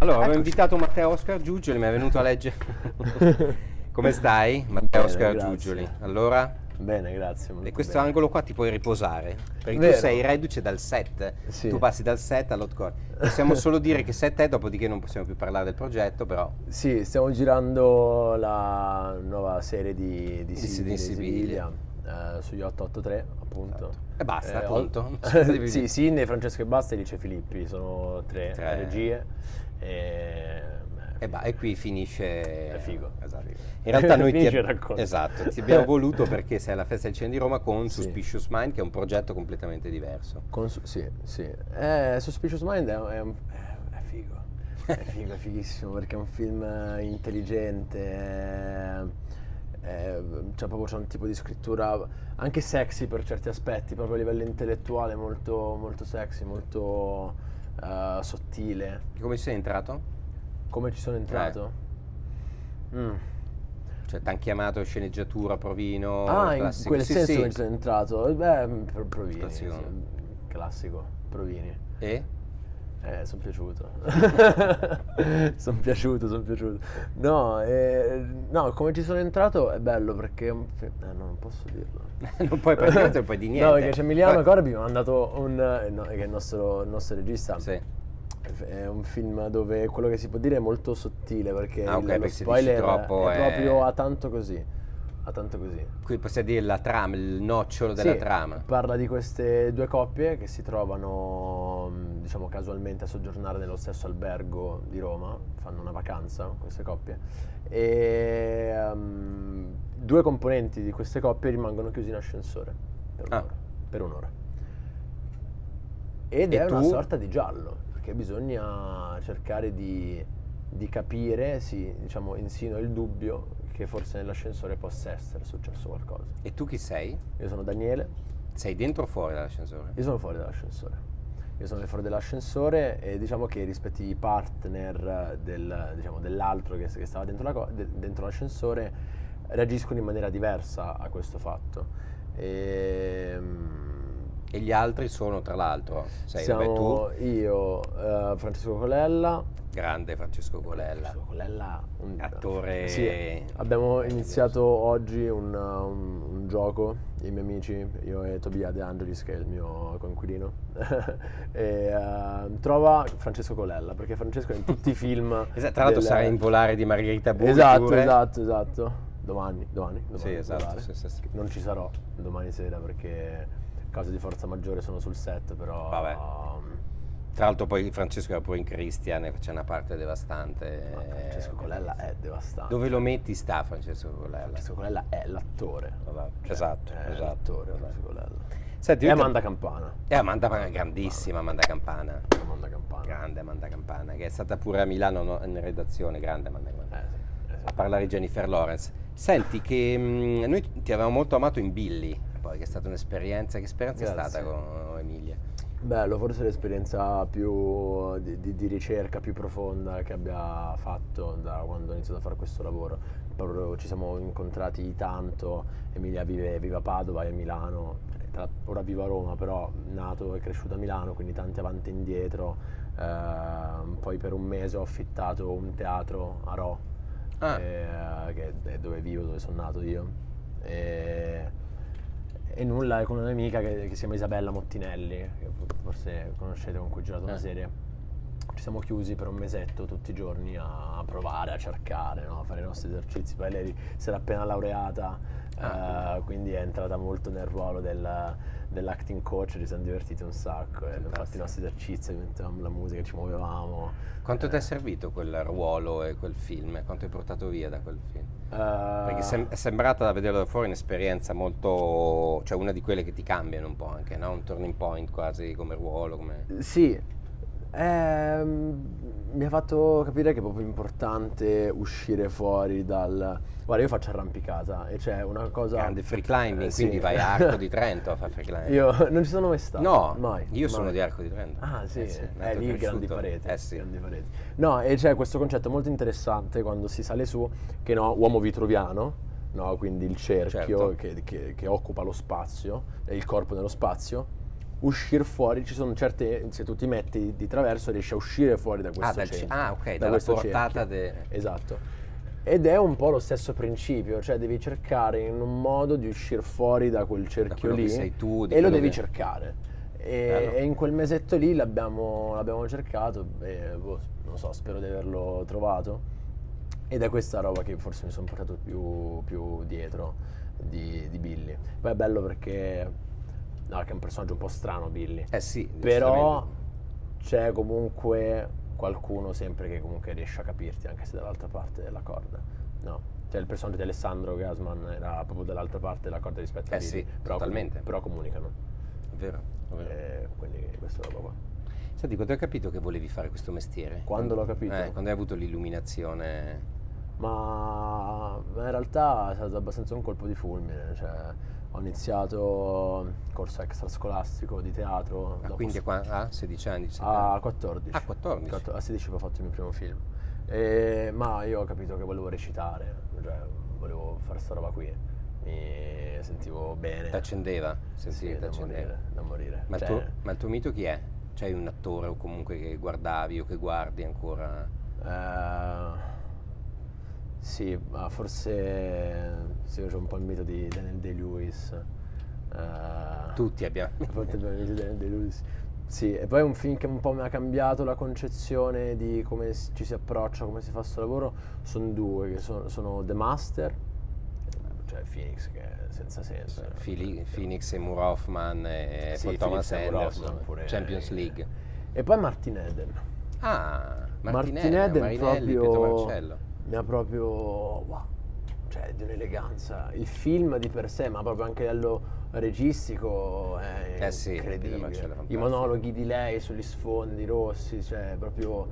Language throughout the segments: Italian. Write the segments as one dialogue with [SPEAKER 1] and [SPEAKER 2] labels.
[SPEAKER 1] Allora, avevo invitato Matteo Oscar Giugioli, mi è venuto a leggere. Come stai? Matteo
[SPEAKER 2] Bene,
[SPEAKER 1] Oscar
[SPEAKER 2] grazie.
[SPEAKER 1] Giugioli. Allora,
[SPEAKER 2] Bene, grazie. Molto
[SPEAKER 1] e questo
[SPEAKER 2] bene.
[SPEAKER 1] angolo qua ti puoi riposare, perché
[SPEAKER 2] Vero.
[SPEAKER 1] tu sei reduce dal set.
[SPEAKER 2] Sì.
[SPEAKER 1] Tu passi dal set all'hotcore. Possiamo solo dire che set è, dopodiché non possiamo più parlare del progetto, però.
[SPEAKER 2] Sì, stiamo girando la nuova serie di
[SPEAKER 1] Sidney
[SPEAKER 2] Siviglia su Yacht 83, appunto.
[SPEAKER 1] E basta,
[SPEAKER 2] ho-
[SPEAKER 1] appunto. Non so cosa devi
[SPEAKER 2] Sì,
[SPEAKER 1] dire.
[SPEAKER 2] Sidney, Francesco e Basta e Lice Filippi, sono tre
[SPEAKER 1] Tre.
[SPEAKER 2] regie. E,
[SPEAKER 1] E qui finisce.
[SPEAKER 2] È figo.
[SPEAKER 1] Esatto.
[SPEAKER 2] Figo.
[SPEAKER 1] In realtà noi
[SPEAKER 2] Finisce il racconto.
[SPEAKER 1] Esatto, ti abbiamo voluto perché sei alla Festa del Cinema di Roma con
[SPEAKER 2] Sì.
[SPEAKER 1] Suspicious Mind, che è un progetto completamente diverso.
[SPEAKER 2] Sì, sì. Suspicious Mind è figo. È figo, è fighissimo perché è un film intelligente. C'è un tipo di scrittura anche sexy per certi aspetti, proprio a livello intellettuale, molto, molto sexy, molto sottile.
[SPEAKER 1] Come sei entrato?
[SPEAKER 2] Come ci sono entrato?
[SPEAKER 1] Cioè, t'han chiamato sceneggiatura, provino,
[SPEAKER 2] Ah, in
[SPEAKER 1] classico.
[SPEAKER 2] quel
[SPEAKER 1] Sì,
[SPEAKER 2] senso
[SPEAKER 1] sì.
[SPEAKER 2] che ci sono entrato? Beh, Provini,
[SPEAKER 1] Classico.
[SPEAKER 2] sì, classico, Provini.
[SPEAKER 1] E?
[SPEAKER 2] Sono piaciuto. Sono piaciuto. No, come ci sono entrato è bello perché no, non posso dirlo.
[SPEAKER 1] Non puoi praticamente non puoi di niente.
[SPEAKER 2] No, perché c'è Emiliano
[SPEAKER 1] Poi-
[SPEAKER 2] Corbi mi ha mandato che è il nostro regista.
[SPEAKER 1] Sì.
[SPEAKER 2] È un film dove quello che si può dire è molto sottile perché
[SPEAKER 1] Ah, ok,
[SPEAKER 2] lo
[SPEAKER 1] perché se dici
[SPEAKER 2] spoiler
[SPEAKER 1] troppo
[SPEAKER 2] è
[SPEAKER 1] è-
[SPEAKER 2] proprio a tanto così. A tanto così.
[SPEAKER 1] Qui possiamo dire la trama, il nocciolo della
[SPEAKER 2] Sì,
[SPEAKER 1] trama.
[SPEAKER 2] parla di queste due coppie che si trovano, diciamo, casualmente a soggiornare nello stesso albergo di Roma, fanno una vacanza, queste coppie, e due componenti di queste coppie rimangono chiusi in ascensore per
[SPEAKER 1] Ah.
[SPEAKER 2] un'ora. Per un'ora. Ed
[SPEAKER 1] E
[SPEAKER 2] è una
[SPEAKER 1] tu?
[SPEAKER 2] sorta di giallo, perché bisogna cercare di capire, diciamo, insino il dubbio che forse nell'ascensore possa essere successo qualcosa.
[SPEAKER 1] E tu chi sei?
[SPEAKER 2] Io sono Daniele.
[SPEAKER 1] Sei dentro o fuori dall'ascensore?
[SPEAKER 2] Io sono fuori dall'ascensore. Io sono fuori dall'ascensore e diciamo che i rispettivi partner dell'altro che stava dentro l'ascensore reagiscono in maniera diversa a questo fatto.
[SPEAKER 1] E gli altri sono, tra l'altro, sei vabbè,
[SPEAKER 2] Siamo
[SPEAKER 1] tu,
[SPEAKER 2] io, Francesco Colella.
[SPEAKER 1] grande Francesco Colella,
[SPEAKER 2] Francesco Colella,
[SPEAKER 1] attore.
[SPEAKER 2] Sì, abbiamo iniziato oggi un gioco, i miei amici, io e Tobia De Angelis, che è il mio coinquilino, e trova Francesco Colella, perché Francesco è in tutti i film.
[SPEAKER 1] Esatto, tra l'altro sarà in Volare di Margherita Bugli
[SPEAKER 2] Esatto,
[SPEAKER 1] pure.
[SPEAKER 2] esatto. Domani.
[SPEAKER 1] Sì, esatto,
[SPEAKER 2] Volare.
[SPEAKER 1] sì.
[SPEAKER 2] Non ci sarò domani sera perché cause di forza maggiore sono sul set, però.
[SPEAKER 1] Vabbè. Tra l'altro poi Francesco era pure in Christian e c'è una parte devastante.
[SPEAKER 2] Francesco Colella è devastante.
[SPEAKER 1] Dove lo metti sta Francesco Colella?
[SPEAKER 2] Francesco Colella è l'attore.
[SPEAKER 1] Esatto,
[SPEAKER 2] È
[SPEAKER 1] esatto.
[SPEAKER 2] l'attore, Francesco Colella.
[SPEAKER 1] Senti,
[SPEAKER 2] E
[SPEAKER 1] io
[SPEAKER 2] Amanda Campana.
[SPEAKER 1] grandissima Amanda Campana.
[SPEAKER 2] Amanda Campana.
[SPEAKER 1] Grande Amanda Campana, che è stata pure a Milano in redazione, grande Amanda Campana.
[SPEAKER 2] Sì.
[SPEAKER 1] A parlare di Jennifer Lawrence. Senti che noi ti avevamo molto amato in Billy, poi che è stata un'esperienza, che esperienza è
[SPEAKER 2] Grazie.
[SPEAKER 1] stata con Emilia?
[SPEAKER 2] Bello, forse l'esperienza più di ricerca più profonda che abbia fatto da quando ho iniziato a fare questo lavoro. Proprio ci siamo incontrati tanto. Emilia vive a Padova e a Milano, ora vive a Roma, però nato e cresciuto a Milano, quindi tanti avanti e indietro. Poi per un mese ho affittato un teatro a Rho, che è dove vivo, dove sono nato io. E nulla, è con un'amica che si chiama Isabella Mottinelli, che forse conoscete, con cui ho girato una serie. Ci siamo chiusi per un mesetto tutti i giorni a provare, a cercare, no? A fare i nostri esercizi. Poi lei si era appena laureata, quindi è entrata molto nel ruolo dell'acting coach, ci siamo divertiti un sacco, abbiamo fatto i nostri esercizi, mettevamo la musica, ci muovevamo.
[SPEAKER 1] Quanto ti è servito quel ruolo e quel film? Quanto hai portato via da quel film? Perché è sembrata, da vederlo da fuori, un'esperienza molto, cioè una di quelle che ti cambiano un po' anche, no? Un turning point quasi come ruolo, come.
[SPEAKER 2] Sì, mi ha fatto capire che è proprio importante uscire fuori dal. Guarda, io faccio arrampicata e c'è una cosa.
[SPEAKER 1] Grande free climbing,
[SPEAKER 2] Sì.
[SPEAKER 1] quindi vai a Arco di Trento a fare free climbing.
[SPEAKER 2] Io non ci sono mai stato.
[SPEAKER 1] No,
[SPEAKER 2] mai.
[SPEAKER 1] io sono
[SPEAKER 2] mai.
[SPEAKER 1] di Arco di Trento.
[SPEAKER 2] Ah, sì,
[SPEAKER 1] nato e
[SPEAKER 2] lì grandi
[SPEAKER 1] cresciuto.
[SPEAKER 2] pareti.
[SPEAKER 1] Sì.
[SPEAKER 2] Grandi pareti. No, e c'è questo concetto molto interessante quando si sale su, che no, uomo vitruviano, no, quindi il cerchio
[SPEAKER 1] Certo.
[SPEAKER 2] che occupa lo spazio, e il corpo nello spazio. uscire fuori, ci sono certe, se tu ti metti di traverso riesci a uscire fuori da questo cerchio.
[SPEAKER 1] Ok,
[SPEAKER 2] da
[SPEAKER 1] dalla
[SPEAKER 2] questo
[SPEAKER 1] portata
[SPEAKER 2] cerchio. Esatto. Ed è un po' lo stesso principio, cioè devi cercare in un modo di uscire fuori da quel cerchio
[SPEAKER 1] quello
[SPEAKER 2] lì
[SPEAKER 1] che sei tu, di
[SPEAKER 2] e lo
[SPEAKER 1] quello
[SPEAKER 2] devi
[SPEAKER 1] che-
[SPEAKER 2] cercare.
[SPEAKER 1] Bello.
[SPEAKER 2] E in quel mesetto lì l'abbiamo cercato e non so, spero di averlo trovato. Ed è questa roba che forse mi sono portato più dietro di Billy. Poi è bello perché, no, che è un personaggio un po' strano Billy.
[SPEAKER 1] Eh sì,
[SPEAKER 2] Però
[SPEAKER 1] decisamente.
[SPEAKER 2] c'è comunque qualcuno sempre che comunque riesce a capirti anche se dall'altra parte della corda, no? Cioè il personaggio di Alessandro Gasman era proprio dall'altra parte della corda rispetto a Billy,
[SPEAKER 1] Sì,
[SPEAKER 2] però,
[SPEAKER 1] totalmente.
[SPEAKER 2] però comunicano.
[SPEAKER 1] È vero, è vero.
[SPEAKER 2] Quindi questa roba qua.
[SPEAKER 1] Senti, quando hai capito che volevi fare questo mestiere?
[SPEAKER 2] Quando l'ho capito?
[SPEAKER 1] Quando hai avuto l'illuminazione?
[SPEAKER 2] Ma in realtà è stato abbastanza un colpo di fulmine, cioè ho iniziato corso extrascolastico di teatro, dopo
[SPEAKER 1] Quindi a 16 anni? 17
[SPEAKER 2] a
[SPEAKER 1] anni?
[SPEAKER 2] 14.
[SPEAKER 1] A 14?
[SPEAKER 2] A 16 ho fatto il mio primo film. Ma io ho capito che volevo recitare, cioè volevo fare sta roba qui. Mi sentivo bene.
[SPEAKER 1] T'accendeva?
[SPEAKER 2] Sì,
[SPEAKER 1] Sentivi,
[SPEAKER 2] da
[SPEAKER 1] t'accendeva.
[SPEAKER 2] morire.
[SPEAKER 1] Ma,
[SPEAKER 2] Cioè,
[SPEAKER 1] il tuo mito chi è? C'hai un attore o comunque che guardavi o che guardi ancora?
[SPEAKER 2] sì, ma forse sì, c'è un po' il mito di Daniel Day-Lewis.
[SPEAKER 1] Tutti abbiamo.
[SPEAKER 2] A volte abbiamo il mito di Daniel Day-Lewis. Sì, e poi è un film che un po' mi ha cambiato la concezione di come ci si approccia, come si fa sto lavoro. Sono due, che sono The Master, cioè Phoenix, che è senza senso.
[SPEAKER 1] Phoenix e Moore Hoffman e
[SPEAKER 2] Sì,
[SPEAKER 1] Paul Thomas
[SPEAKER 2] Phoenix e Moore
[SPEAKER 1] Anderson,
[SPEAKER 2] Hoffman pure.
[SPEAKER 1] Champions League.
[SPEAKER 2] E poi Martin Eden.
[SPEAKER 1] Ah,
[SPEAKER 2] Martin
[SPEAKER 1] Martinelli,
[SPEAKER 2] Eden
[SPEAKER 1] Marinelli, Pietro Marcello.
[SPEAKER 2] mi ha proprio, wow, cioè di un'eleganza. Il film di per sé, ma proprio anche a livello registico è
[SPEAKER 1] Sì, Pietro
[SPEAKER 2] incredibile.
[SPEAKER 1] Marcello è
[SPEAKER 2] I
[SPEAKER 1] fantastico.
[SPEAKER 2] monologhi di lei sugli sfondi rossi, cioè proprio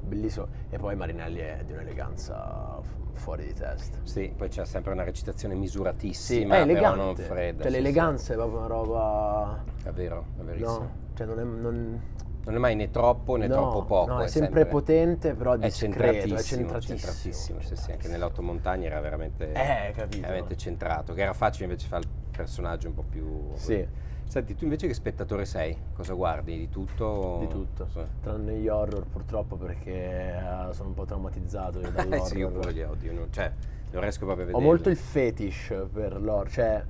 [SPEAKER 2] bellissimo. E poi Marinelli è di un'eleganza fuori di testa.
[SPEAKER 1] Sì, poi c'è sempre una recitazione
[SPEAKER 2] Sì,
[SPEAKER 1] misuratissima,
[SPEAKER 2] è
[SPEAKER 1] però
[SPEAKER 2] elegante.
[SPEAKER 1] non fredda.
[SPEAKER 2] Cioè
[SPEAKER 1] sì,
[SPEAKER 2] l'eleganza è proprio una roba,
[SPEAKER 1] sì. È vero, è verissimo.
[SPEAKER 2] no? Cioè
[SPEAKER 1] Non è mai né troppo né
[SPEAKER 2] no,
[SPEAKER 1] troppo poco.
[SPEAKER 2] no, è sempre potente, però
[SPEAKER 1] È
[SPEAKER 2] discreto, è
[SPEAKER 1] centratissimo. Sì, anche nell'Otto Montagna era veramente,
[SPEAKER 2] capito.
[SPEAKER 1] veramente centrato, che era facile invece fare il personaggio un po' più...
[SPEAKER 2] Sì.
[SPEAKER 1] Senti, tu invece che spettatore sei? Cosa guardi? Di tutto?
[SPEAKER 2] Di tutto,
[SPEAKER 1] Sì.
[SPEAKER 2] tranne gli horror purtroppo perché sono un po' traumatizzato io dall'horror.
[SPEAKER 1] Sì, io pure li odio, cioè non riesco proprio a
[SPEAKER 2] Ho
[SPEAKER 1] vederli.
[SPEAKER 2] molto il fetish per l'horror, cioè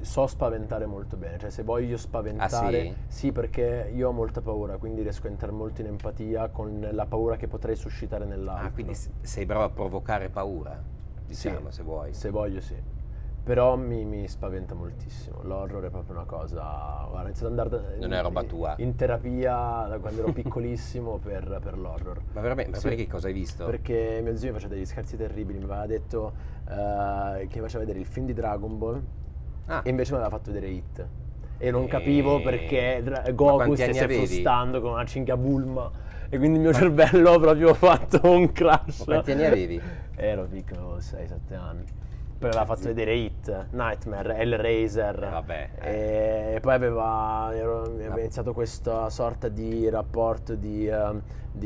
[SPEAKER 2] so spaventare molto bene, cioè se voglio spaventare,
[SPEAKER 1] Ah,
[SPEAKER 2] sì, perché io ho molta paura, quindi riesco a entrare molto in empatia con la paura che potrei suscitare nell'altro.
[SPEAKER 1] Ah, quindi sei bravo a provocare paura, diciamo,
[SPEAKER 2] Sì,
[SPEAKER 1] se vuoi.
[SPEAKER 2] se voglio sì. Però mi spaventa moltissimo. L'horror è proprio una cosa. Guarda, ho iniziato ad andare
[SPEAKER 1] Non è roba tua.
[SPEAKER 2] in terapia da quando ero piccolissimo per l'horror.
[SPEAKER 1] Ma veramente? Ma
[SPEAKER 2] Sì,
[SPEAKER 1] perché cosa hai visto?
[SPEAKER 2] perché mio zio mi faceva degli scherzi terribili, mi aveva detto che mi faceva vedere il film di Dragon Ball
[SPEAKER 1] Ah.
[SPEAKER 2] e invece mi aveva fatto vedere Hit. E non capivo perché Goku
[SPEAKER 1] quanti anni
[SPEAKER 2] stesse
[SPEAKER 1] avevi?
[SPEAKER 2] frustando con una cinghia Bulma. E quindi il mio cervello ha proprio fatto un crash.
[SPEAKER 1] Ma quanti anni avevi?
[SPEAKER 2] Ero piccolo, 6-7 anni. Poi aveva fatto vedere Hit, Nightmare, Hellraiser.
[SPEAKER 1] Vabbè.
[SPEAKER 2] E poi aveva iniziato questa sorta di rapporto della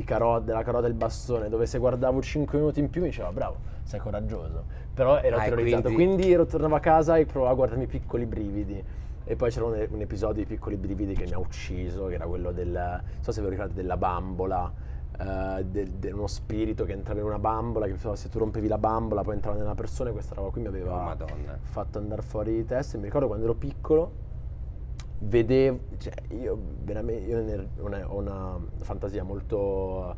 [SPEAKER 2] carota e il bastone, dove se guardavo 5 minuti in più mi diceva bravo, sei coraggioso. Però ero terrorizzato, quindi tornavo a casa e provavo a guardarmi piccoli brividi. E poi c'era un episodio di Piccoli Brividi che mi ha ucciso, che era quello non so se vi ricordate, della bambola, uno spirito che entrava in una bambola, che se tu rompevi la bambola poi entrava nella persona, e questa roba qui mi aveva
[SPEAKER 1] Madonna.
[SPEAKER 2] fatto andare fuori di testa. E mi ricordo quando ero piccolo, vedevo, cioè io veramente ho una fantasia molto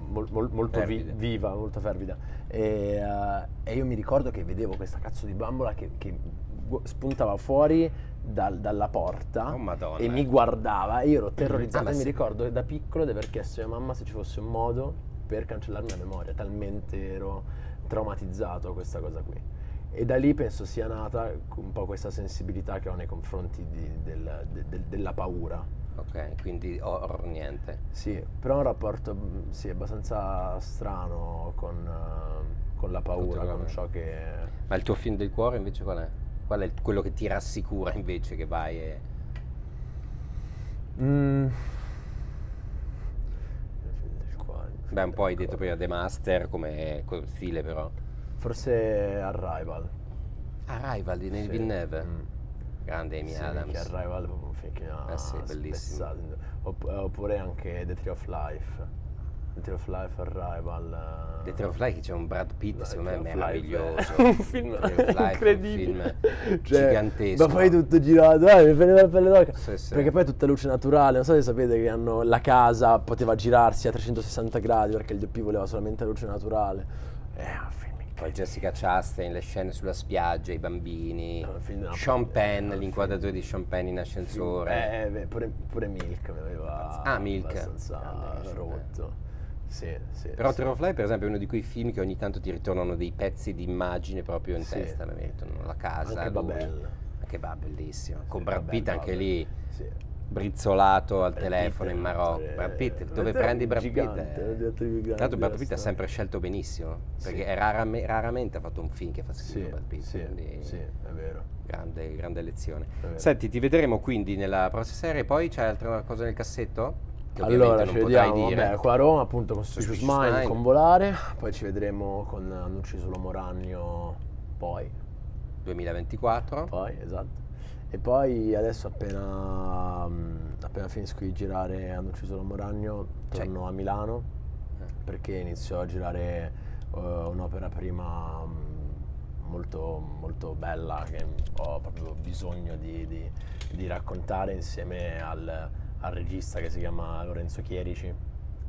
[SPEAKER 2] molto viva, molto fervida, e io mi ricordo che vedevo questa cazzo di bambola che spuntava fuori dalla porta e mi guardava e io ero terrorizzato. E mi ricordo da piccolo di aver chiesto a mia mamma se ci fosse un modo per cancellarmi la memoria, talmente ero traumatizzato a questa cosa qui. E da lì penso sia nata un po' questa sensibilità che ho nei confronti della paura.
[SPEAKER 1] Ok, quindi horror niente.
[SPEAKER 2] Sì, però è un rapporto sì, abbastanza strano con la paura, con ciò che...
[SPEAKER 1] Ma il tuo film del cuore invece qual è? Qual è quello che ti rassicura invece che vai e... Beh, un po' hai detto prima The Master come stile però.
[SPEAKER 2] Forse Arrival.
[SPEAKER 1] Arrival di Denis Villeneuve. grande Amy
[SPEAKER 2] Sì,
[SPEAKER 1] Adams.
[SPEAKER 2] che Arrival è proprio un film che mi ha
[SPEAKER 1] Sì, bellissimo.
[SPEAKER 2] spezzato. Oppure anche The Tree of Life. The Tree of Life, Arrival.
[SPEAKER 1] The Tree of Life, c'è un Brad Pitt,
[SPEAKER 2] No,
[SPEAKER 1] secondo me è
[SPEAKER 2] The Tree of Life
[SPEAKER 1] meraviglioso.
[SPEAKER 2] è un film
[SPEAKER 1] The Tree of Life
[SPEAKER 2] incredibile.
[SPEAKER 1] è un film gigantesco.
[SPEAKER 2] Ma poi tutto girato, mi prende la pelle d'oca.
[SPEAKER 1] Sì, sì.
[SPEAKER 2] Perché poi è tutta luce naturale, non so se sapete che hanno la casa poteva girarsi a 360 gradi perché il DP voleva solamente la luce naturale. È un film
[SPEAKER 1] Poi
[SPEAKER 2] incredibile.
[SPEAKER 1] Jessica Chastain, le scene sulla spiaggia, i bambini,
[SPEAKER 2] È un film della
[SPEAKER 1] Sean
[SPEAKER 2] paura, è
[SPEAKER 1] Penn,
[SPEAKER 2] un
[SPEAKER 1] l'inquadratura di Sean Penn in ascensore.
[SPEAKER 2] Pure Milk mi aveva
[SPEAKER 1] Milk.
[SPEAKER 2] abbastanza
[SPEAKER 1] Grande,
[SPEAKER 2] rotto. Sì, sì.
[SPEAKER 1] Però
[SPEAKER 2] sì.
[SPEAKER 1] Tree of Life, per esempio, è uno di quei film che ogni tanto ti ritornano dei pezzi di immagine proprio in
[SPEAKER 2] Sì.
[SPEAKER 1] testa, mi mettono la casa,
[SPEAKER 2] Anche
[SPEAKER 1] lui.
[SPEAKER 2] Babel.
[SPEAKER 1] Anche Babel, bellissimo. Con Brad
[SPEAKER 2] Babel,
[SPEAKER 1] Pitt anche
[SPEAKER 2] Babel.
[SPEAKER 1] lì,
[SPEAKER 2] Sì.
[SPEAKER 1] brizzolato al
[SPEAKER 2] Brad
[SPEAKER 1] telefono
[SPEAKER 2] Pitt
[SPEAKER 1] in
[SPEAKER 2] è un
[SPEAKER 1] Marocco.
[SPEAKER 2] attore-
[SPEAKER 1] Brad Pitt, dove
[SPEAKER 2] è
[SPEAKER 1] prendi Brad Pitt?
[SPEAKER 2] gigante, è uno degli attori più
[SPEAKER 1] Tra l'altro
[SPEAKER 2] grandi
[SPEAKER 1] Brad
[SPEAKER 2] della
[SPEAKER 1] Pitt ha
[SPEAKER 2] storia.
[SPEAKER 1] sempre scelto benissimo, perché
[SPEAKER 2] Sì.
[SPEAKER 1] è raramente ha fatto un film che fa schifo
[SPEAKER 2] Sì,
[SPEAKER 1] Brad Pitt,
[SPEAKER 2] sì,
[SPEAKER 1] quindi
[SPEAKER 2] sì, è vero.
[SPEAKER 1] grande lezione.
[SPEAKER 2] vero.
[SPEAKER 1] Senti, ti vedremo quindi nella prossima serie, poi c'è altra cosa nel cassetto? Che
[SPEAKER 2] Allora
[SPEAKER 1] ovviamente
[SPEAKER 2] ci
[SPEAKER 1] non potrai
[SPEAKER 2] vediamo,
[SPEAKER 1] dire.
[SPEAKER 2] vabbè, qua a Roma appunto con
[SPEAKER 1] Suspicious
[SPEAKER 2] Suspicious Mind,
[SPEAKER 1] Mind.
[SPEAKER 2] con Volare, poi ci vedremo con Hanno ucciso l'uomo ragno, poi,
[SPEAKER 1] 2024.
[SPEAKER 2] esatto. E poi adesso appena finisco di girare Hanno ucciso l'uomo ragno, torno a Milano perché inizio a girare un'opera prima molto, molto bella che ho proprio bisogno di raccontare insieme al regista che si chiama Lorenzo Chierici.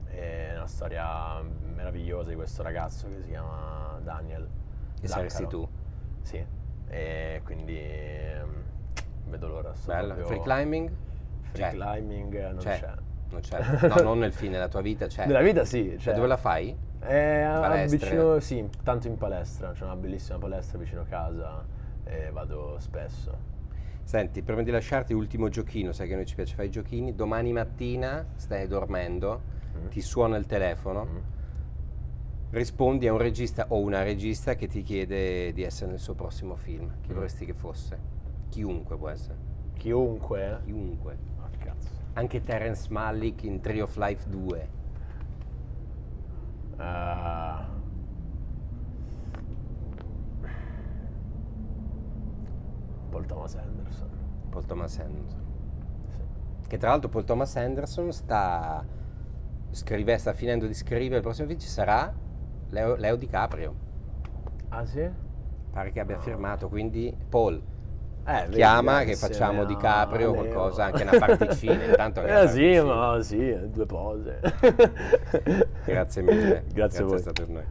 [SPEAKER 2] È una storia meravigliosa di questo ragazzo che si chiama Daniel.
[SPEAKER 1] Che saresti tu.
[SPEAKER 2] Sì, e quindi vedo l'ora. sto
[SPEAKER 1] Bello.
[SPEAKER 2] proprio-
[SPEAKER 1] Free climbing?
[SPEAKER 2] Free
[SPEAKER 1] C'è.
[SPEAKER 2] climbing non
[SPEAKER 1] C'è.
[SPEAKER 2] c'è.
[SPEAKER 1] Non c'è. No, non nel film, nella tua vita c'è.
[SPEAKER 2] Nella vita sì,
[SPEAKER 1] E
[SPEAKER 2] c'è.
[SPEAKER 1] dove la fai? palestre?
[SPEAKER 2] Vicino, sì, tanto in palestra, c'è una bellissima palestra vicino casa e vado spesso.
[SPEAKER 1] Senti, prima di lasciarti, ultimo giochino, sai che a noi ci piace fare i giochini. Domani mattina stai dormendo, ti suona il telefono, rispondi a un regista o una regista che ti chiede di essere nel suo prossimo film. Chi vorresti che fosse? Chiunque può essere.
[SPEAKER 2] Chiunque?
[SPEAKER 1] Chiunque.
[SPEAKER 2] Oh, cazzo.
[SPEAKER 1] Anche Terence Malick in Tree of Life 2.
[SPEAKER 2] Paul Thomas Anderson.
[SPEAKER 1] Paul Thomas Anderson.
[SPEAKER 2] Sì.
[SPEAKER 1] Che tra l'altro Paul Thomas Anderson sta finendo di scrivere il prossimo film, ci sarà Leo DiCaprio.
[SPEAKER 2] Ah sì?
[SPEAKER 1] Pare che abbia firmato, quindi Paul
[SPEAKER 2] Vedi,
[SPEAKER 1] chiama che
[SPEAKER 2] insieme
[SPEAKER 1] facciamo
[SPEAKER 2] a
[SPEAKER 1] DiCaprio
[SPEAKER 2] Leo.
[SPEAKER 1] qualcosa, anche una particina, intanto anche una
[SPEAKER 2] Sì,
[SPEAKER 1] particina.
[SPEAKER 2] ma sì, due pose.
[SPEAKER 1] Grazie mille.
[SPEAKER 2] Grazie a voi.
[SPEAKER 1] È stato per noi.